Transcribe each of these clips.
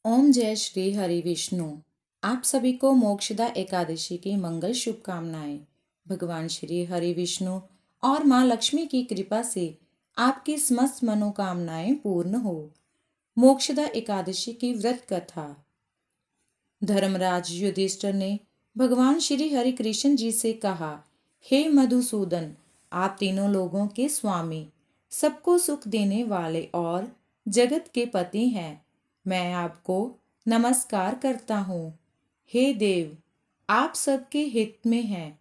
ओम जय श्री हरि विष्णु। आप सभी को मोक्षदा एकादशी की मंगल शुभकामनाएं। भगवान श्री हरि विष्णु और माँ लक्ष्मी की कृपा से आपकी समस्त मनोकामनाएं पूर्ण हो। मोक्षदा एकादशी की व्रत कथा। धर्मराज युधिष्ठिर ने भगवान श्री हरि कृष्ण जी से कहा, हे मधुसूदन, आप तीनों लोगों के स्वामी, सबको सुख देने वाले और जगत के पति हैं। मैं आपको नमस्कार करता हूँ। हे देव, आप सबके हित में हैं,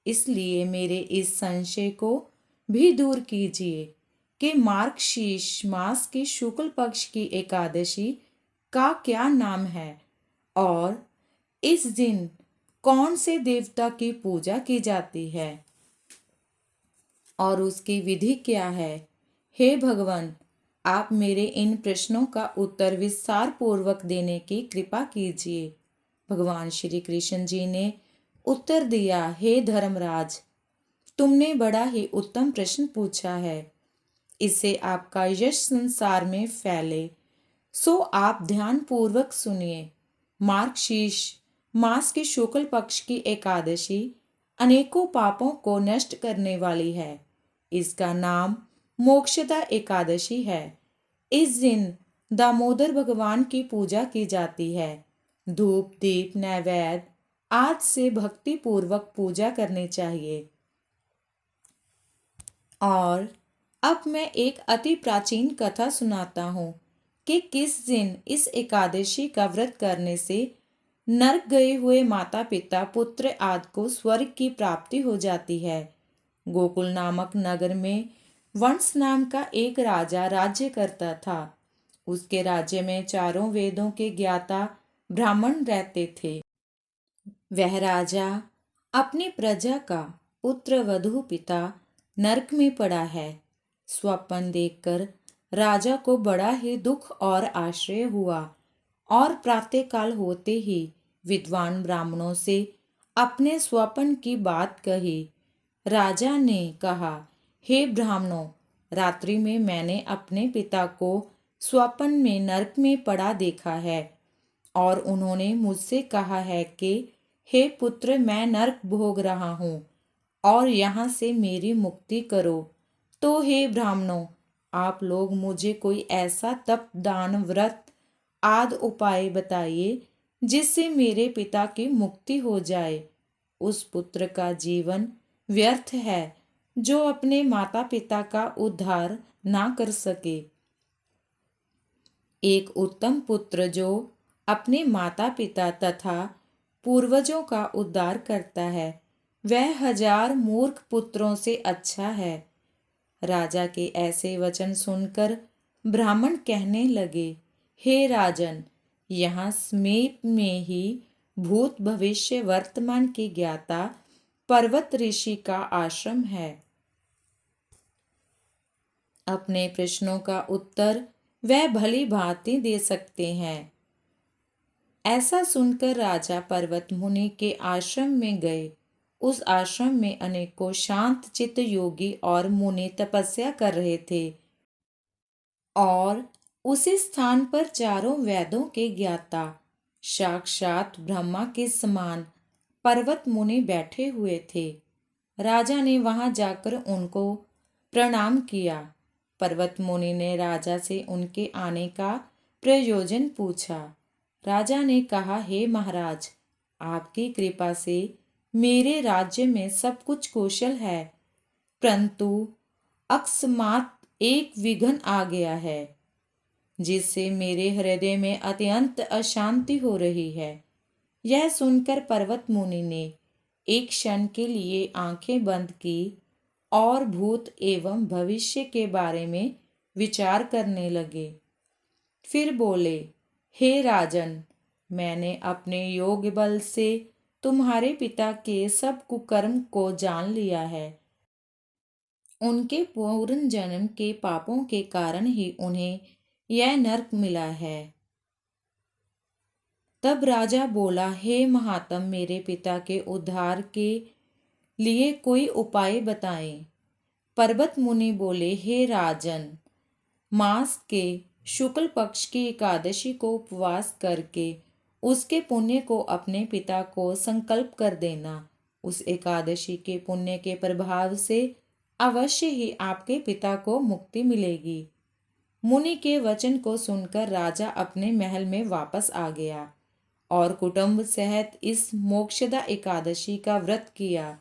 इसलिए मेरे इस संशय को भी दूर कीजिए कि मार्गशीर्ष मास के शुक्ल पक्ष की एकादशी का क्या नाम है और इस दिन कौन से देवता की पूजा की जाती है और उसकी विधि क्या है। हे भगवान, आप मेरे इन प्रश्नों का उत्तर विस्तार पूर्वक देने की कृपा कीजिए। भगवान श्री कृष्ण जी ने उत्तर दिया, हे धर्मराज, तुमने बड़ा ही उत्तम प्रश्न पूछा है। इससे आपका यश संसार में फैले, सो आप ध्यान पूर्वक सुनिए। मार्गशीर्ष मास के शुक्ल पक्ष की एकादशी अनेकों पापों को नष्ट करने वाली है। इसका नाम मोक्षदा एकादशी है। इस दिन दामोदर भगवान की पूजा की जाती है। धूप दीप नैवेद्य आज से भक्ति पूर्वक पूजा करनी चाहिए। और अब मैं एक अति प्राचीन कथा सुनाता हूँ कि किस दिन इस एकादशी का व्रत करने से नरक गए हुए माता पिता पुत्र आदि को स्वर्ग की प्राप्ति हो जाती है। गोकुल नामक नगर में वंश नाम का एक राजा राज्य करता था। उसके राज्य में चारों वेदों के ज्ञाता ब्राह्मण रहते थे। वह राजा अपनी प्रजा का पुत्र वधू पिता नरक में पड़ा है। स्वप्न देखकर राजा को बड़ा ही दुख और आश्चर्य हुआ और प्रातःकाल होते ही विद्वान ब्राह्मणों से अपने स्वप्न की बात कही। राजा ने कहा, हे ब्राह्मणों, रात्रि में मैंने अपने पिता को स्वप्न में नरक में पड़ा देखा है और उन्होंने मुझसे कहा है कि हे पुत्र, मैं नरक भोग रहा हूँ और यहाँ से मेरी मुक्ति करो। तो हे ब्राह्मणों, आप लोग मुझे कोई ऐसा तप दान व्रत आदि उपाय बताइए जिससे मेरे पिता की मुक्ति हो जाए। उस पुत्र का जीवन व्यर्थ है जो अपने माता पिता का उद्धार ना कर सके। एक उत्तम पुत्र जो अपने माता पिता तथा पूर्वजों का उद्धार करता है, वह 1000 मूर्ख पुत्रों से अच्छा है। राजा के ऐसे वचन सुनकर ब्राह्मण कहने लगे, हे राजन, यहाँ समीप में ही भूत भविष्य वर्तमान के ज्ञाता पर्वत ऋषि का आश्रम है। अपने प्रश्नों का उत्तर वह भली भांति दे सकते हैं। ऐसा सुनकर राजा पर्वत मुनि के आश्रम में गए। उस आश्रम में अनेकों शांत चित्त योगी और मुनि तपस्या कर रहे थे और उसी स्थान पर चारों वेदों के ज्ञाता साक्षात ब्रह्मा के समान पर्वत मुनि बैठे हुए थे। राजा ने वहां जाकर उनको प्रणाम किया। पर्वत मुनि ने राजा से उनके आने का प्रयोजन पूछा। राजा ने कहा, हे महाराज, आपकी कृपा से मेरे राज्य में सब कुछ कुशल है, परंतु अकस्मात एक विघ्न आ गया है जिससे मेरे हृदय में अत्यंत अशांति हो रही है। यह सुनकर पर्वत मुनि ने एक क्षण के लिए आंखें बंद की और भूत एवं भविष्य के बारे में विचार करने लगे। फिर बोले, हे राजन, मैंने अपने योग बल से तुम्हारे पिता के सब कुकर्म को जान लिया है। उनके पूर्ण जन्म के पापों के कारण ही उन्हें यह नरक मिला है। तब राजा बोला, हे महात्म, मेरे पिता के उद्धार के लिए कोई उपाय बताएं। पर्वत मुनि बोले, हे राजन, मास के शुक्ल पक्ष की एकादशी को उपवास करके उसके पुण्य को अपने पिता को संकल्प कर देना। उस एकादशी के पुण्य के प्रभाव से अवश्य ही आपके पिता को मुक्ति मिलेगी। मुनि के वचन को सुनकर राजा अपने महल में वापस आ गया और कुटुंब सहित इस मोक्षदा एकादशी का व्रत किया।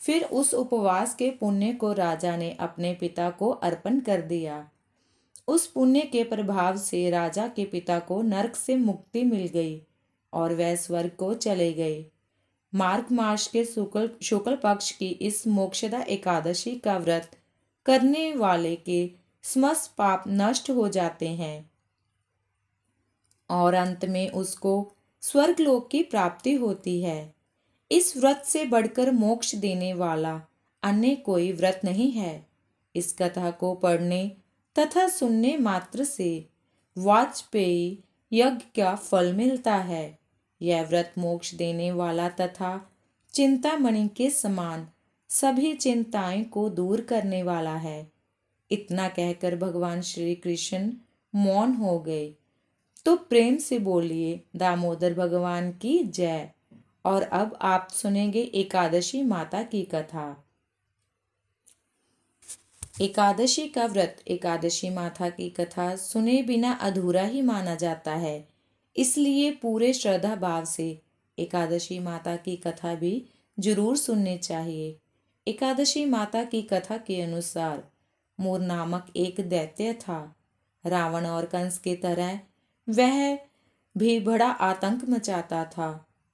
फिर उस उपवास के पुण्य को राजा ने अपने पिता को अर्पण कर दिया। उस पुण्य के प्रभाव से राजा के पिता को नरक से मुक्ति मिल गई और वह स्वर्ग को चले गए। मार्ग मास के शुक्ल पक्ष की इस मोक्षदा एकादशी का व्रत करने वाले के समस्त पाप नष्ट हो जाते हैं और अंत में उसको स्वर्गलोक की प्राप्ति होती है। इस व्रत से बढ़कर मोक्ष देने वाला अन्य कोई व्रत नहीं है। इस कथा को पढ़ने तथा सुनने मात्र से वाजपेयी यज्ञ का फल मिलता है। यह व्रत मोक्ष देने वाला तथा चिंतामणि के समान सभी चिंताएं को दूर करने वाला है। इतना कहकर भगवान श्री कृष्ण मौन हो गए। तो प्रेम से बोलिए दामोदर भगवान की जय। और अब आप सुनेंगे एकादशी माता की कथा। एकादशी का व्रत, एकादशी माता की कथा सुने बिना अधूरा ही माना जाता है। इसलिए पूरे श्रद्धा भाव से एकादशी माता की कथा भी जरूर सुननी चाहिए। एकादशी माता की कथा के अनुसार मूर नामक एक दैत्य था। रावण और कंस के तरह वह भी बड़ा आतंक मचाता था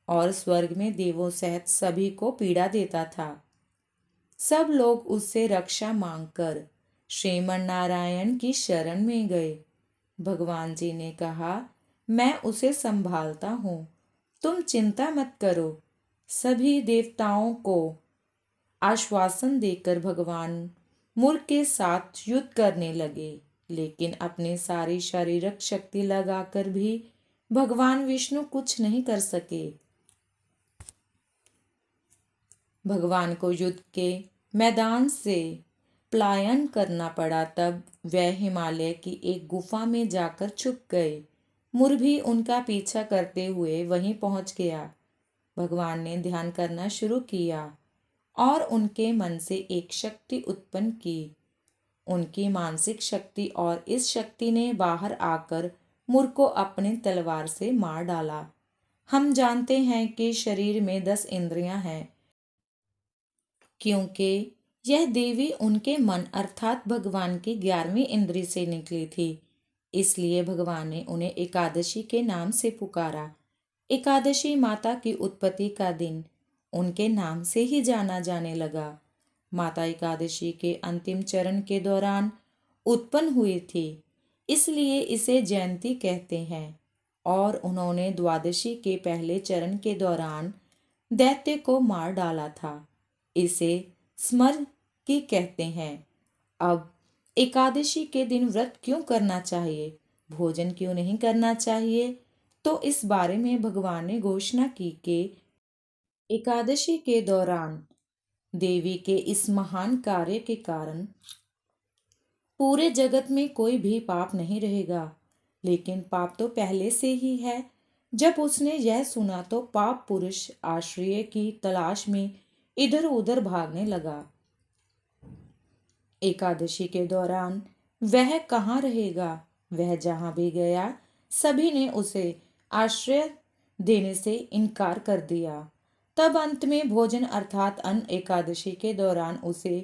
और स्वर्ग में देवों सहित सभी को पीड़ा देता था। सब लोग उससे रक्षा मांगकर श्रीमन नारायण की शरण में गए। भगवान जी ने कहा, मैं उसे संभालता हूँ, तुम चिंता मत करो। सभी देवताओं को आश्वासन देकर भगवान मूर के साथ युद्ध करने लगे, लेकिन अपनी सारी शारीरिक शक्ति लगाकर भी भगवान विष्णु कुछ नहीं कर सके। भगवान को युद्ध के मैदान से पलायन करना पड़ा। तब वह हिमालय की एक गुफा में जाकर छुप गए। मूर भी उनका पीछा करते हुए वहीं पहुंच गया। भगवान ने ध्यान करना शुरू किया और उनके मन से एक शक्ति उत्पन्न की, उनकी मानसिक शक्ति, और इस शक्ति ने बाहर आकर मूर को अपने तलवार से मार डाला। हम जानते हैं कि शरीर में 10 इंद्रियां हैं, क्योंकि यह देवी उनके मन अर्थात भगवान की 11वीं इंद्री से निकली थी। इसलिए भगवान ने उन्हें एकादशी के नाम से पुकारा। एकादशी माता की उत्पत्ति का दिन उनके नाम से ही जाना जाने लगा। माता एकादशी के अंतिम चरण के दौरान उत्पन्न हुई थी, इसलिए इसे जयंती कहते हैं। और उन्होंने द्वादशी के पहले चरण के दौरान दैत्य को मार डाला था, इसे स्मर की कहते हैं। अब एकादशी के दिन व्रत क्यों करना चाहिए, भोजन क्यों नहीं करना चाहिए, तो इस बारे में भगवान ने घोषणा की कि एकादशी के दौरान देवी के इस महान कार्य के कारण पूरे जगत में कोई भी पाप नहीं रहेगा। लेकिन पाप तो पहले से ही है। जब उसने यह सुना तो पाप पुरुष आश्रय की तलाश में इधर उधर भागने लगा। एकादशी के दौरान वह कहाँ रहेगा? वह जहां भी गया सभी ने उसे आश्रय देने से इनकार कर दिया। तब अंत में भोजन अर्थात अन्न एकादशी के दौरान उसे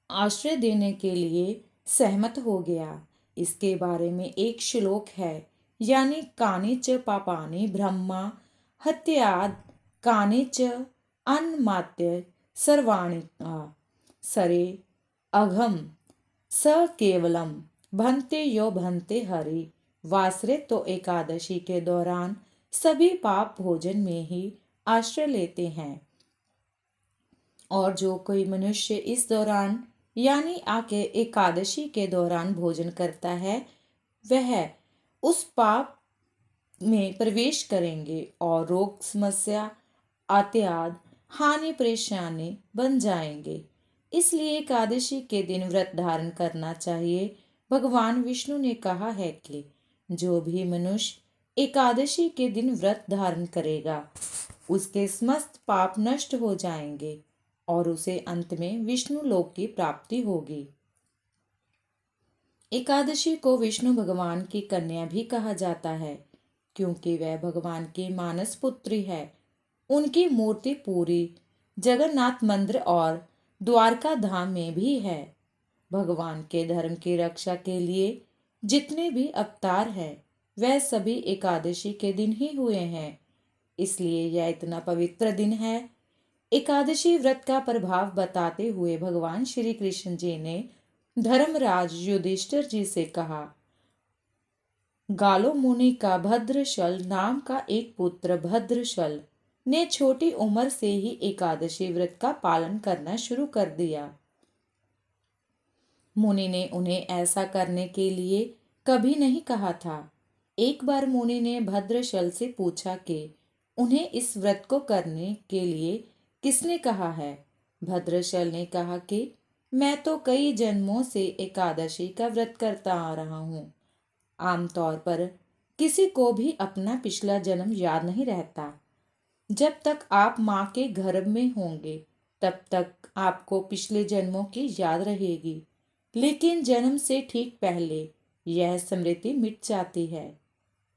आश्रय देने के लिए सहमत हो गया। इसके बारे में एक श्लोक है, यानी कानि च पापानि ब्रह्मा हत्याद कानि च अन्मात्य सर्वाणि सरे अघम स केवलम भंते यो भंते हरि वासरे। तो एकादशी के दौरान सभी पाप भोजन में ही आश्रय लेते हैं, और जो कोई मनुष्य इस दौरान यानी आके एकादशी के दौरान भोजन करता है वह उस पाप में प्रवेश करेंगे और रोग समस्या अत्याद हानि परेशानी बन जाएंगे। इसलिए एकादशी के दिन व्रत धारण करना चाहिए। भगवान विष्णु ने कहा है कि जो भी मनुष्य एकादशी के दिन व्रत धारण करेगा उसके समस्त पाप नष्ट हो जाएंगे और उसे अंत में विष्णु लोक की प्राप्ति होगी। एकादशी को विष्णु भगवान की कन्या भी कहा जाता है क्योंकि वह भगवान की मानस पुत्री है। उनकी मूर्ति पूरी जगन्नाथ मंदिर और द्वारका धाम में भी है। भगवान के धर्म की रक्षा के लिए जितने भी अवतार हैं वह सभी एकादशी के दिन ही हुए हैं, इसलिए यह इतना पवित्र दिन है। एकादशी व्रत का प्रभाव बताते हुए भगवान श्री कृष्ण जी ने धर्मराज युधिष्ठिर जी से कहा, गालो मुनि का भद्रशल नाम का एक पुत्र भद्रशल ने छोटी उम्र से ही एकादशी व्रत का पालन करना शुरू कर दिया। मुनि ने उन्हें ऐसा करने के लिए कभी नहीं कहा था। एक बार मुनि ने भद्रशल से पूछा कि उन्हें इस व्रत को करने के लिए किसने कहा है। भद्रशल ने कहा कि मैं तो कई जन्मों से एकादशी का व्रत करता आ रहा हूँ। आमतौर पर किसी को भी अपना पिछला जन्म याद नहीं रहता। जब तक आप माँ के गर्भ में होंगे तब तक आपको पिछले जन्मों की याद रहेगी, लेकिन जन्म से ठीक पहले यह स्मृति मिट जाती है।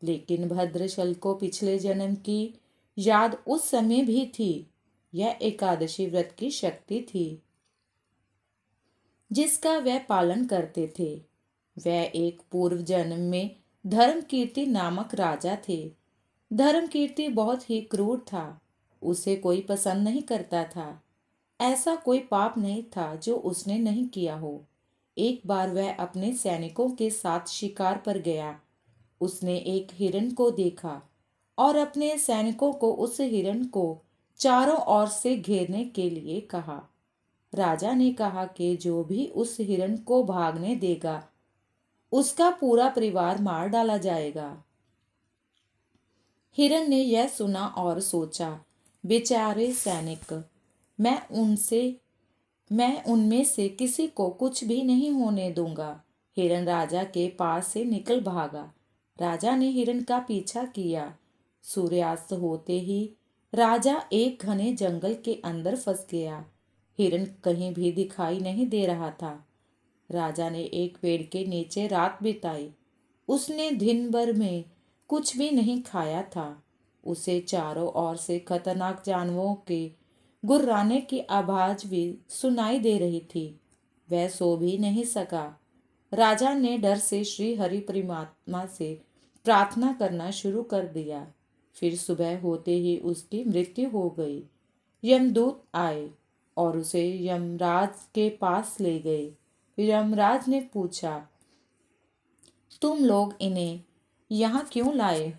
लेकिन भद्रशल को पिछले जन्म की याद उस समय भी थी। यह एकादशी व्रत की शक्ति थी जिसका वह पालन करते थे। वह एक पूर्व जन्म में धर्मकीर्ति नामक राजा थे। धर्मकीर्ति बहुत ही क्रूर था। उसे कोई पसंद नहीं करता था। ऐसा कोई पाप नहीं था जो उसने नहीं किया हो। एक बार वह अपने सैनिकों के साथ शिकार पर गया। उसने एक हिरण को देखा और अपने सैनिकों को उस हिरण को चारों ओर से घेरने के लिए कहा। राजा ने कहा कि जो भी उस हिरण को भागने देगा उसका पूरा परिवार मार डाला जाएगा। हिरण ने यह सुना और सोचा, बेचारे सैनिक, मैं उनमें से किसी को कुछ भी नहीं होने दूंगा। हिरण राजा के पास से निकल भागा। राजा ने हिरण का पीछा किया। सूर्यास्त होते ही राजा एक घने जंगल के अंदर फंस गया। हिरण कहीं भी दिखाई नहीं दे रहा था। राजा ने एक पेड़ के नीचे रात बिताई। उसने दिन भर में कुछ भी नहीं खाया था। उसे चारों ओर से खतरनाक जानवरों के गुर्राने की आवाज भी सुनाई दे रही थी। वह सो भी नहीं सका। राजा ने डर से श्री हरि परमात्मा से प्रार्थना करना शुरू कर दिया। फिर सुबह होते ही उसकी मृत्यु हो गई। यमदूत आए और उसे यमराज के पास ले गए। यमराज ने पूछा, तुम लोग इन्हें यहाँ क्यों लाए?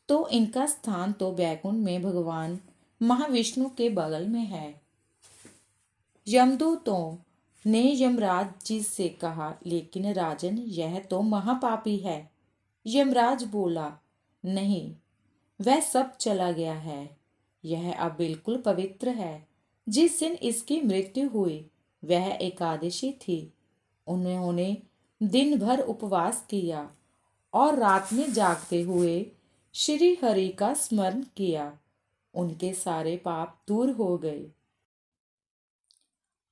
तो इनका स्थान तो बैकुंठ में भगवान महाविष्णु के बगल में है। यमदूतों ने यमराज जी से कहा, लेकिन राजन, यह तो महापापी है। यमराज बोला, नहीं, वह सब चला गया है। यह अब बिल्कुल पवित्र है। जिस दिन इसकी मृत्यु हुई वह एकादशी थी। उन्होंने दिन भर उपवास किया और रात में जागते हुए श्री हरि का स्मरण किया। उनके सारे पाप दूर हो गए।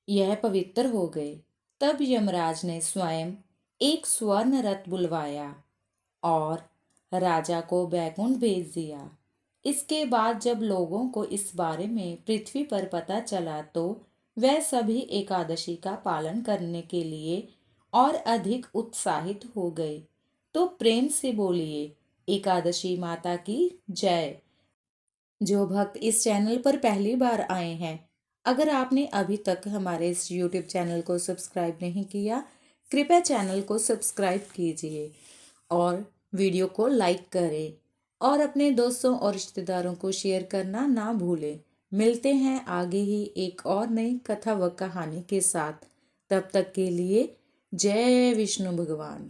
यह पवित्र हो गए। तब यमराज ने स्वयं एक स्वर्ण रथ बुलवाया और राजा को बैकुंठ भेज दिया। इसके बाद जब लोगों को इस बारे में पृथ्वी पर पता चला तो वह सभी एकादशी का पालन करने के लिए और अधिक उत्साहित हो गए। तो प्रेम से बोलिए, एकादशी माता की जय। जो भक्त इस चैनल पर पहली बार आए हैं, अगर आपने अभी तक हमारे इस YouTube चैनल को सब्सक्राइब नहीं किया, कृपया चैनल को सब्सक्राइब कीजिए और वीडियो को लाइक करें और अपने दोस्तों और रिश्तेदारों को शेयर करना ना भूलें। मिलते हैं आगे ही एक और नई कथा व कहानी के साथ। तब तक के लिए जय विष्णु भगवान।